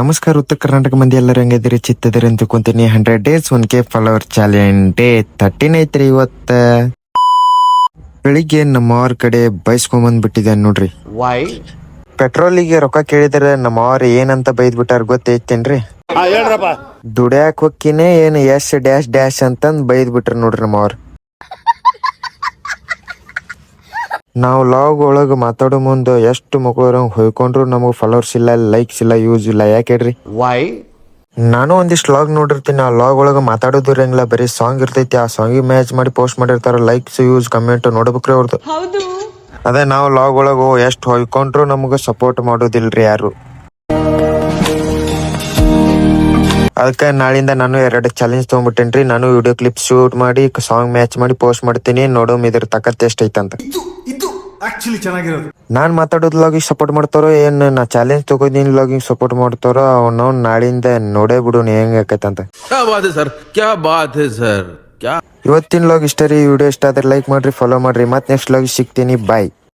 ನಮಸ್ಕಾರ ಉತ್ತರ ಕರ್ನಾಟಕ ಮಂದಿ ಎಲ್ಲರೂ ಹೆಂಗಿದ್ದೀರಿ ಚಿತ್ತದಿರಿ ಅಂತ ಕುಂತೀನಿ 100 days 1K follower challenge day 13 ಐತ್ರಿ ಇವತ್ತ. ಬೆಳಿಗ್ಗೆ ನಮ್ಮವ್ರ ಕಡೆ ಬೈಸ್ಕೊಂಬಂದ್ ಬಿಟ್ಟಿದ್ದೆ ನೋಡ್ರಿ. ವೈ ಪೆಟ್ರೋಲಿಗೆ ರೊಕ್ಕ ಕೇಳಿದ್ರೆ ನಮ್ಮವ್ರ ಏನಂತ ಬೈದ್ ಬಿಟ್ಟಾರ ಗೊತ್ತೈತೇನ್ರಿ? ದುಡ್ಯಾಕ್ ಹೊಕ್ಕಿನೇ ಏನು ಎಸ್ ಡ್ಯಾಶ್ ಡ್ಯಾಶ್ ಅಂತಂದ್ ಬೈದ್ ಬಿಟ್ರ ನೋಡ್ರಿ ನಮ್ಮವ್ರ. ನಾವು ಲಾಗ್ ಒಳಗ ಮಾತಾಡೋ ಮುಂದೆ ಎಷ್ಟು ಮಕ್ಕಳಂಗ್ ಹೊಯ್ಕೊಂಡ್ರು ನಮಗ್ ಫಾಲೋವರ್ಸ್ ಇಲ್ಲ, ಲೈಕ್ಸ್ ಇಲ್ಲ, ಯೂಸ್ ಇಲ್ಲ. ಯಾಕೆ ಹೇಳ್ರಿ? ವೈ ನಾನು ಒಂದಿಷ್ಟು ಲಾಗ್ ನೋಡಿರ್ತೀನಿ. ಆ ಲಾಗ್ ಒಳಗ ಮಾತಾಡೋದು ಇರಂಗಿಲ್ಲ, ಬರೀ ಸಾಂಗ್ ಇರ್ತೈತಿ. ಆ ಸಾಂಗಿಗೆ ಮ್ಯಾಚ್ ಮಾಡಿ ಪೋಸ್ಟ್ ಮಾಡಿರ್ತಾರ. ಲೈಕ್ಸ್, ಯೂಸ್, ಕಮೆಂಟ್ ನೋಡ್ಬೇಕ್ರಿ ಅವ್ರದ್ದು. ಅದೇ ನಾವು ಲಾಗ್ ಒಳಗ ಎಷ್ಟು ಹೊಯ್ಕೊಂಡ್ರು ನಮಗ ಸಪೋರ್ಟ್ ಮಾಡೋದಿಲ್ರಿ ಯಾರು. ಅದಕ್ಕೆ ನಾಳಿಂದ ನಾನು 2 ಚಾಲೆಂಜ್ ತಗೊಂಡ್ಬಿಟ್ಟೇನ್ರಿ. ನಾನು ವಿಡಿಯೋ ಕ್ಲಿಪ್ ಶೂಟ್ ಮಾಡಿ ಸಾಂಗ್ ಮ್ಯಾಚ್ ಮಾಡಿ ಪೋಸ್ಟ್ ಮಾಡ್ತೀನಿ. ನೋಡೋಮ್ ಇದ್ರ ತಕ್ಕತ್ ಎಷ್ಟೈತಂತ. ನಾನ್ ಮಾತಾಡೋದ್ ಲಾಗಿಗೆ ಸಪೋರ್ಟ್ ಮಾಡ್ತಾರೋ ಏನ್ ನಾ ಚಾಲೆಂಜ್ ತಗೋದಿನ್ ಲಾಗಿಗೆ ಸಪೋರ್ಟ್ ಮಾಡ್ತಾರೋ ನಾವು ನಾಳಿಂದ ನೋಡೇ ಬಿಡು ಹೆಂಗ್ ಆಕೈತಂತ. ಇವತ್ತಿನ ಲಾಗ್ ಇಷ್ಟ ರೀ. ವಿಡಿಯೋ ಇಷ್ಟ ಆದ್ರೆ ಲೈಕ್ ಮಾಡ್ರಿ, ಫಾಲೋ ಮಾಡ್ರಿ. ಮತ್ ನೆಕ್ಸ್ಟ್ ಲಾಗ್ ಸಿಗ್ತೀನಿ. ಬಾಯ್.